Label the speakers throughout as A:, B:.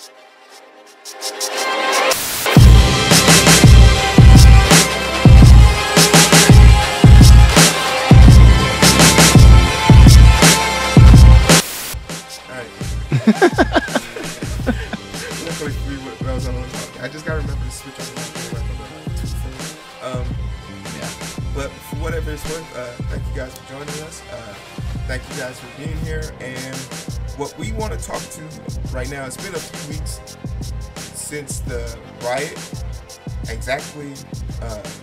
A: I just gotta remember to switch on But for whatever it's worth, thank you guys for joining us. Thank you guys for being here. And what we want to talk to right now, it's been a few weeks since the riot. Exactly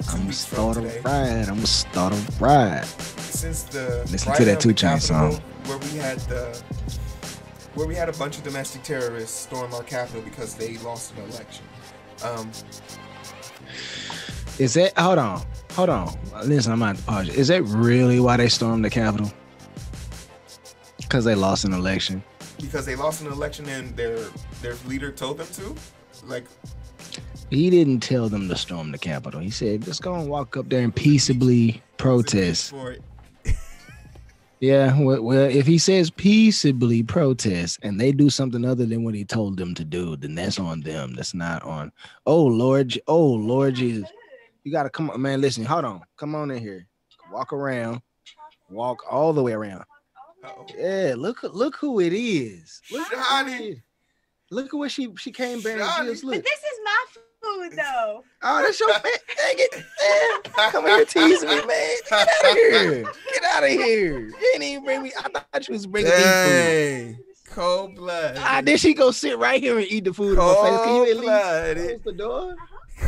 A: 2 weeks from today.
B: I'm gonna start a riot.
A: Since the
B: listen to that 2 Chainz song,
A: where we had a bunch of domestic terrorists storm our capital because they lost an election.
B: Is that hold on? Listen, I'm not apologize. Is that really why they stormed the Capitol? Because they lost an election.
A: Because they lost an election and their leader told them to? Like,
B: he didn't tell them to storm the Capitol. He said, just go and walk up there and peaceably protest. Yeah, well, if he says peaceably protest and they do something other than what he told them to do, then that's on them. That's not on. Oh Lord Jesus, you gotta come on, man. Listen, hold on, come on in here, walk all the way around. Yeah, look who it is. Look at what she came bearing. Look.
C: But this is my food though.
B: Oh, that's your man. Dang it, man. Come here teasing me, man. Get out of here. Get out of here. You ain't even bring me. I thought you was bringing me food.
A: Cold blood.
B: Then she go sit right here and eat the food in my face. Can you at least close the door?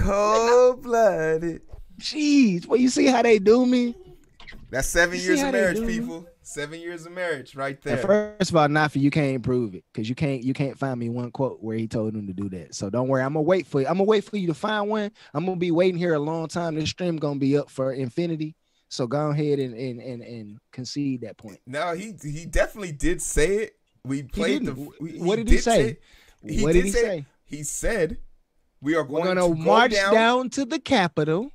A: Cold blooded.
B: Jeez, well, you see how they do me?
A: That's 7 years of marriage, people. 7 years of marriage right there.
B: And first of all, Nafi, you can't prove it because you can't find me one quote where he told him to do that. So don't worry, I'm gonna wait for you. I'm gonna wait for you to find one. I'm gonna be waiting here a long time. This stream gonna be up for infinity. So go ahead and concede that point.
A: No, he definitely did say it. We played the.
B: What did he say? What did he say?
A: He said we are going
B: to march down to the Capitol.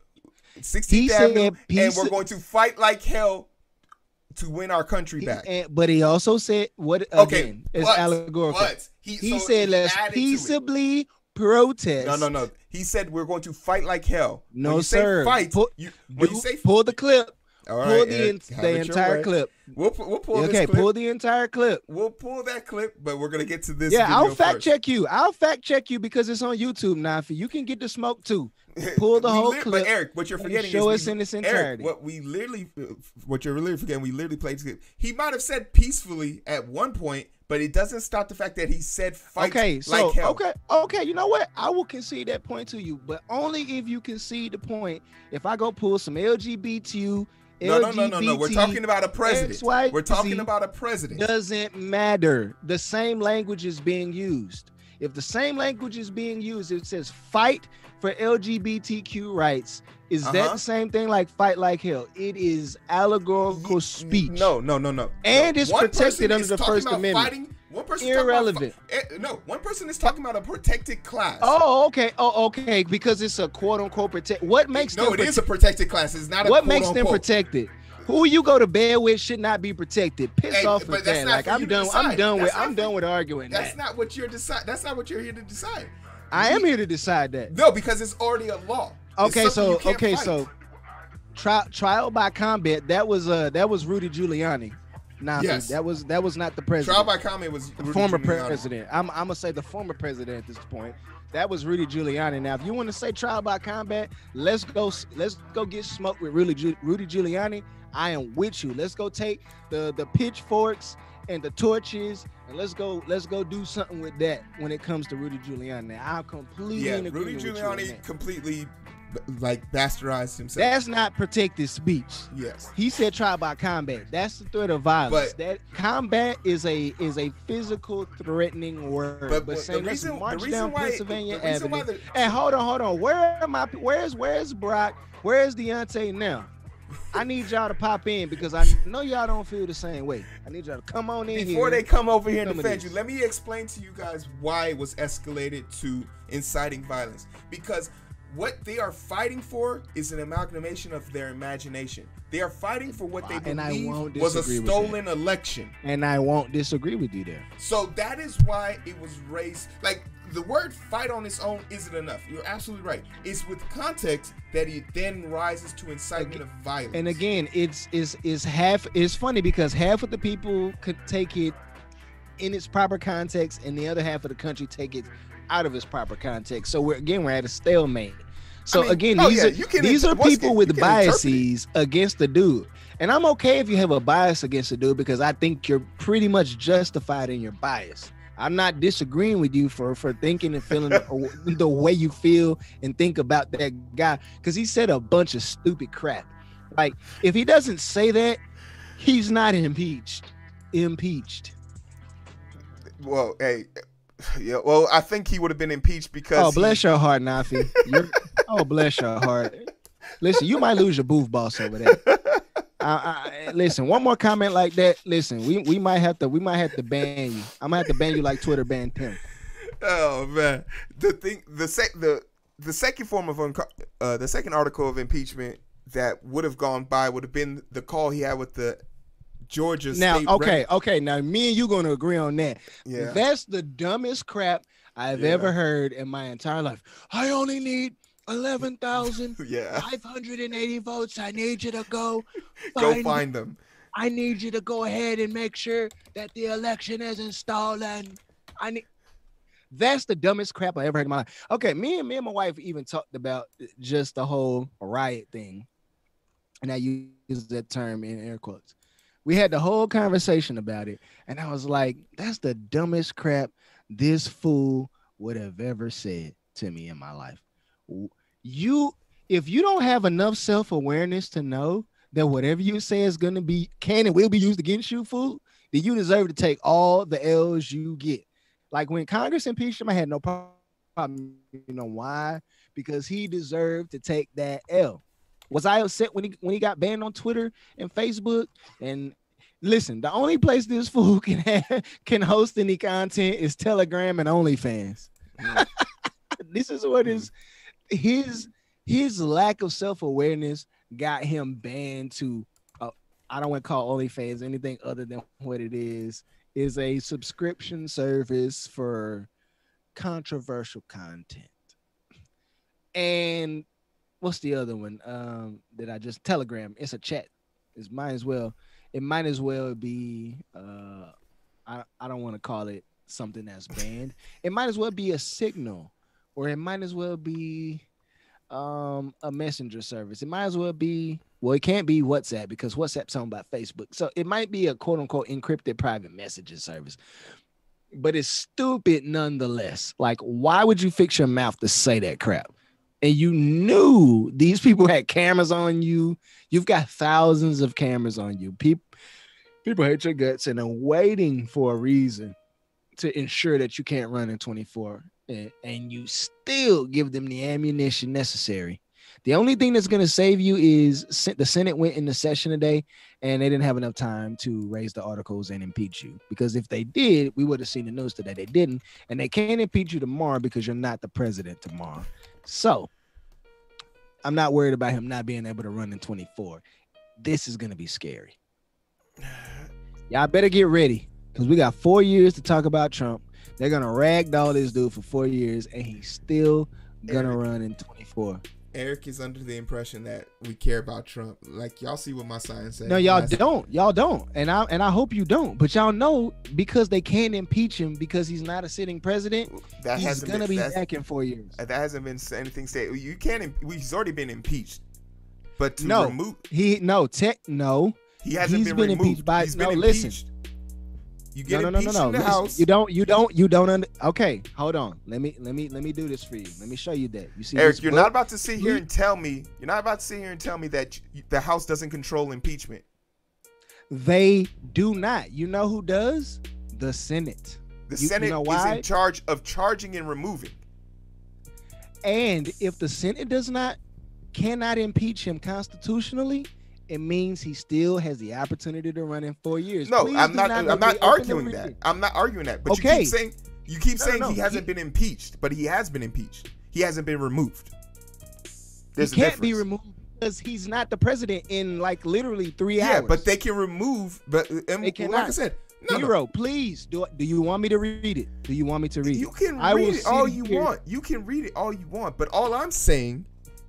A: 16th Avenue, and we're going to fight like hell to win our country back.
B: But he also said, "What again? It's allegorical." He said, "Let's peaceably protest."
A: No. He said we're going to fight like hell.
B: No, sir.
A: Fight.
B: Pull the clip.
A: All right,
B: pull the entire clip.
A: We'll pull this clip.
B: Pull the entire clip.
A: We'll pull that clip, but we're gonna get to this.
B: Yeah,
A: video
B: I'll fact
A: first.
B: check you. I'll fact check you because it's on YouTube, Nafi. You can get the smoke too. Pull the whole clip.
A: But Eric, what you're forgetting
B: show
A: is
B: us in its entirety.
A: Eric, what you're really forgetting, we literally played this clip. He might have said peacefully at one point, but it doesn't stop the fact that he said fight like hell.
B: Okay. You know what? I will concede that point to you, but only if you concede the point. If I go pull some LGBTQ.
A: No. We're talking about a president. We're talking about a president.
B: Doesn't matter. The same language is being used. If the same language is being used, it says fight for LGBTQ rights. Is that the same thing like fight like hell? It is allegorical speech.
A: No.
B: And it's protected under the First Amendment.
A: One person
B: irrelevant.
A: One person is talking about a protected class.
B: Oh, okay. Because it's a quote unquote protect. What makes them?
A: No, it is a protected class. It's not a.
B: What makes them protected? Who you go to bed with should not be protected. Piss off with that. Like I'm done with arguing.
A: That's not what you're deciding. That's not what you're here to decide.
B: I am here to decide that.
A: No, because it's already a law.
B: So trial by combat. That was Rudy Giuliani.
A: Yes.
B: that was not the president.
A: Trial by combat was
B: the former president. I'm gonna say the former president at this point. That was Rudy Giuliani. Now, if you want to say trial by combat, let's go get smoked with Rudy Giuliani. I am with you. Let's go take the pitchforks and the torches and let's go do something with that when it comes to Rudy Giuliani. Now, I'm completely in agreement with you.
A: Rudy Giuliani completely bastardized himself.
B: That's not protected speech.
A: Yes.
B: He said trial by combat. That's the threat of violence. But that combat is a physical threatening word. But saying let's march down Pennsylvania Avenue. And hold on. Where's Brock? Where's Deontay now? I need y'all to pop in because I know y'all don't feel the same way. I need y'all to come on in
A: before they come over here and defend you. Let me explain to you guys why it was escalated to inciting violence. Because what they are fighting for is an amalgamation of their imagination. They are fighting for what they believe was a stolen election.
B: And I won't disagree with you there.
A: So that is why it was raised. Like, the word fight on its own isn't enough. You're absolutely right. It's with context that it then rises to incitement of violence.
B: And again, it's funny because half of the people could take it in its proper context, and the other half of the country take it out of its proper context. So we're at a stalemate. So these are people with biases against the dude. And I'm okay if you have a bias against the dude, because I think you're pretty much justified in your bias. I'm not disagreeing with you for thinking and feeling the way you feel and think about that guy, because he said a bunch of stupid crap. Like, if he doesn't say that, he's not impeached.
A: Well, hey, yeah. Well, I think he would have been impeached because.
B: Oh, bless your heart, Nafi. Oh, bless your heart. Listen, you might lose your booth boss over that. Listen, one more comment like that. Listen, we might have to ban you. I'm gonna have to ban you like Twitter banned Pimp.
A: Oh man, the second form of the second article of impeachment that would have gone by would have been the call he had with the Georgia state.
B: Okay. Now me and you gonna agree on that.
A: Yeah,
B: that's the dumbest crap I've ever heard in my entire life. I only need 11,580 votes. I need you to go
A: find them.
B: I need you to go ahead and make sure that the election isn't stolen. That's the dumbest crap I ever heard in my life. Okay, me and my wife even talked about just the whole riot thing, and I use that term in air quotes. We had the whole conversation about it, and I was like, that's the dumbest crap this fool would have ever said to me in my life. If you don't have enough self-awareness to know that whatever you say is going to be can and will be used against you, fool, then you deserve to take all the L's you get. Like when Congress impeached him, I had no problem. You know why? Because he deserved to take that L. Was I upset when he got banned on Twitter and Facebook? And listen, the only place this fool can host any content is Telegram and OnlyFans. This is what is his lack of self-awareness got him banned to I don't want to call OnlyFans anything other than what it is a subscription service for controversial content. And what's the other one that I just Telegram? It's a chat. It might as well be I don't want to call it something that's banned. It might as well be a signal, or it might as well be a messenger service. It might as well be, well, it can't be WhatsApp because WhatsApp's owned by Facebook. So it might be a quote unquote encrypted private messaging service, but it's stupid nonetheless. Like, why would you fix your mouth to say that crap? And you knew these people had cameras on you. You've got thousands of cameras on you. People hate your guts and are waiting for a reason to ensure that you can't run in 24. And you still give them the ammunition necessary. The only thing that's going to save you is the Senate went into session today and they didn't have enough time to raise the articles and impeach you. Because if they did, we would have seen the news today. They didn't. And they can't impeach you tomorrow because you're not the president tomorrow. So I'm not worried about him not being able to run in 24. This is going to be scary. Y'all better get ready because we got 4 years to talk about Trump. They're going to ragdoll this dude for 4 years, and he's still going to run in 24.
A: Eric is under the impression that we care about Trump. Like, y'all see what my sign says.
B: No, y'all don't. Y'all don't. And I hope you don't. But y'all know because they can't impeach him because he's not a sitting president, he's going to be back in 4 years.
A: That hasn't been anything said. You can't. He's already been impeached. But to remove.
B: He hasn't been removed. Impeached by.
A: He's been
B: impeached.
A: Listen. You get impeached in the House.
B: You don't. Okay, hold on. Let me do this for you. Let me show you that. You see,
A: Eric, you're not about to sit here and tell me. You're not about to sit here and tell me that the House doesn't control impeachment.
B: They do not. You know who does? The Senate.
A: The Senate is in charge of charging and removing.
B: And if the Senate cannot impeach him constitutionally, it means he still has the opportunity to run in 4 years.
A: No, I'm not arguing that. I'm not arguing that. But okay. you keep saying he hasn't been impeached, but he has been impeached. He hasn't been removed.
B: He can't be removed because he's not the president in like literally 3 hours.
A: Yeah, but they can remove. But like I said, No.
B: Heero, please. Do you want me to read it? Do you want me to read it?
A: You can read it all you want. You can read it all you want. But all I'm saying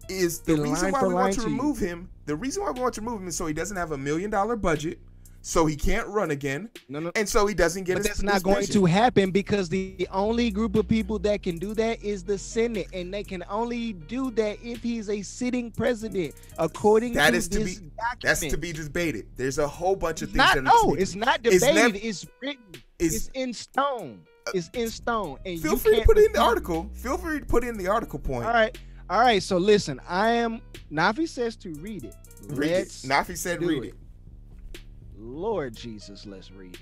A: is the reason why we want to remove him. The reason why we want to remove him is so he doesn't have $1 million budget, so he can't run again, and so he doesn't get.
B: But that's not going to happen because the only group of people that can do that is the Senate, and they can only do that if he's a sitting president, according to this document.
A: That's to be debated. There's a whole bunch of things.
B: It's not debated. It's written. It's in stone. It's in stone. And
A: feel free to put it in the article. Feel free to put in the article point.
B: All right. So listen, Nafi says to read it.
A: Nafi said read it.
B: Lord Jesus, let's read it.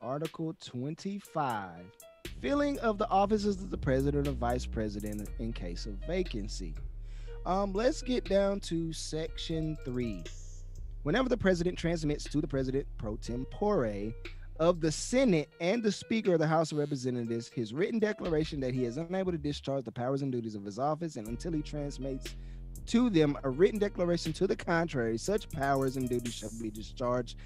B: Article 25. Filling of the offices of the president or vice president in case of vacancy. Let's get down to section 3. Whenever the president transmits to the president pro tempore of the Senate and the Speaker of the House of Representatives his written declaration that he is unable to discharge the powers and duties of his office, and until he transmits to them a written declaration to the contrary, such powers and duties shall be discharged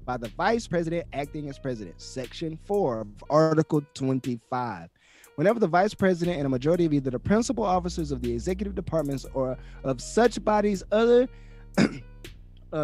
B: by the vice president acting as president. Section 4 of Article 25. Whenever the vice president and a majority of either the principal officers of the executive departments or of such bodies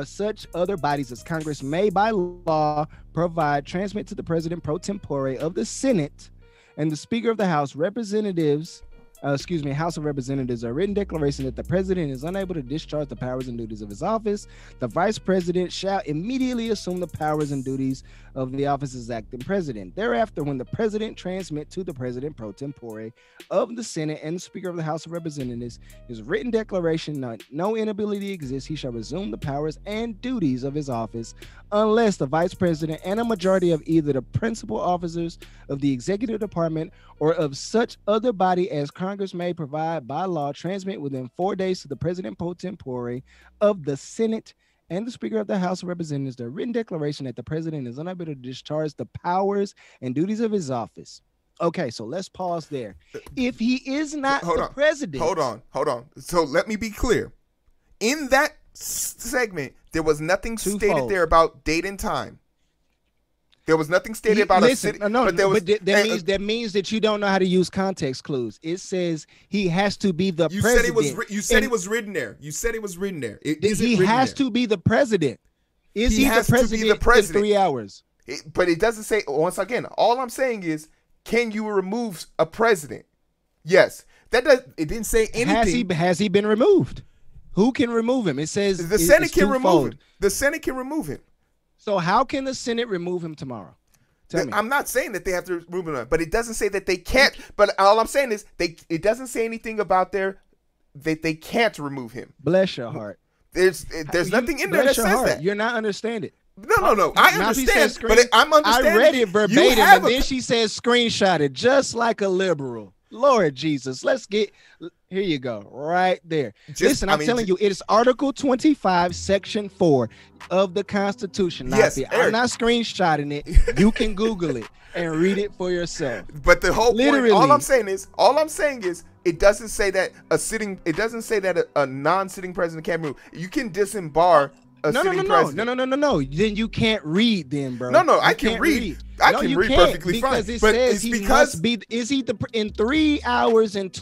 B: such other bodies as Congress may by law provide, transmit to the president pro tempore of the Senate and the Speaker of the House House of Representatives, a written declaration that the president is unable to discharge the powers and duties of his office, the vice president shall immediately assume the powers and duties of the office as acting president. Thereafter, when the president transmit to the president pro tempore of the Senate and the Speaker of the House of Representatives his written declaration that no inability exists, he shall resume the powers and duties of his office unless the vice president and a majority of either the principal officers of the executive department or of such other body as Congress may provide by law transmit within 4 days to the president pro tempore of the Senate and the Speaker of the House of Representatives the written declaration that the president is unable to discharge the powers and duties of his office. Okay, so let's pause there. If he is not president...
A: Hold on. So let me be clear. In that segment, there was nothing stated there about date and time. There was nothing stated about a city.
B: That means that you don't know how to use context clues. It says he has to be the president.
A: You said it was written there. He
B: has to be the president. Is he the president in 3 hours?
A: But it doesn't say. Once again, all I'm saying is, can you remove a president? Yes. It didn't say anything.
B: Has he been removed? Who can remove him? It says
A: the Senate can remove him. The Senate can remove him.
B: So how can the Senate remove him tomorrow? Tell me.
A: I'm not saying that they have to remove him, but it doesn't say that they can't. But all I'm saying is it doesn't say anything about that they can't remove him.
B: Bless your heart.
A: There's nothing in there that says that.
B: You're not understanding.
A: No. I understand, but I'm understanding.
B: I read it verbatim, and then she says screenshot it just like a liberal. Lord Jesus, here you go, right there. Listen, I'm telling you, it is Article 25, Section 4 of the Constitution.
A: Yes,
B: I'm not screenshotting it. You can Google it and read it for yourself.
A: But the whole point, all I'm saying is, it doesn't say that a non-sitting president can't move. You can disembar a sitting president.
B: No. Then you can't read, then, bro.
A: No, I can read. I can read perfectly fine.
B: Because it says he must be. Is he in 3 hours and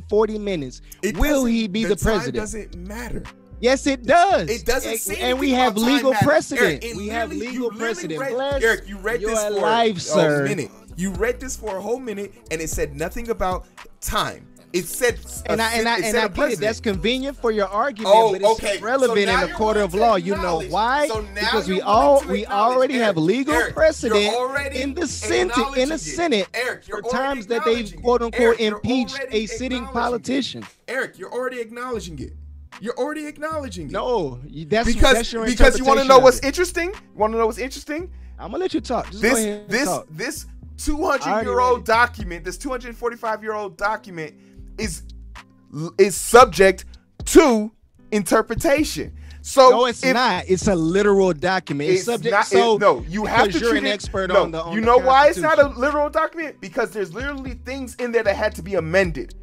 B: 40 minutes? Will he be the president?
A: Time doesn't matter.
B: Yes, it does.
A: It doesn't say anything.
B: And we have legal precedent.
A: We have legal precedent.
B: Eric,
A: you read this for a minute. You read this for a whole minute, and it said nothing about time. It said,
B: and I get it. That's convenient for your argument, but it's relevant in a court of law. You know why? Because we already have legal precedent in the Senate for times that they've quote unquote impeached a sitting politician.
A: Eric, you're already acknowledging it.
B: No, that's your
A: because you want to know what's interesting. I'm
B: gonna let you talk. Just go ahead and talk.
A: This 200-year-old document, this 245-year-old document is subject to interpretation. So
B: no, it's not. It's a literal document. It's subject.
A: You have to.
B: You're an expert on the.
A: You know why it's not a literal document? Because there's literally things in there that had to be amended.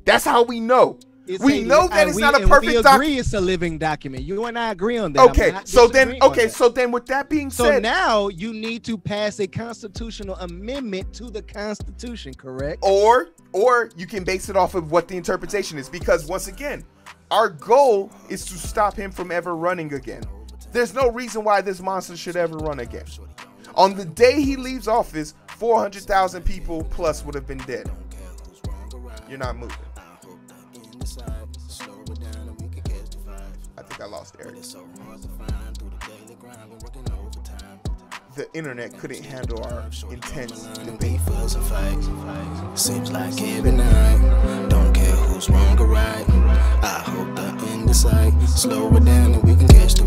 A: That's how we know. We know that it's not a perfect
B: We
A: document.
B: agree it's a living document. You and I agree on that.
A: Okay, so then with that being
B: so
A: said,
B: now you need to pass a constitutional amendment to the Constitution, correct?
A: or you can base it off of what the interpretation is, because once again, our goal is to stop him from ever running again. There's no reason why this monster should ever run again. On the day he leaves office, 400,000 people plus would have been dead. You're not moving. I think I lost Eric. The internet couldn't handle our intense debate.
D: Seems like every night, don't care who's wrong or right. I hope the end is sight. Slow it down and we can catch the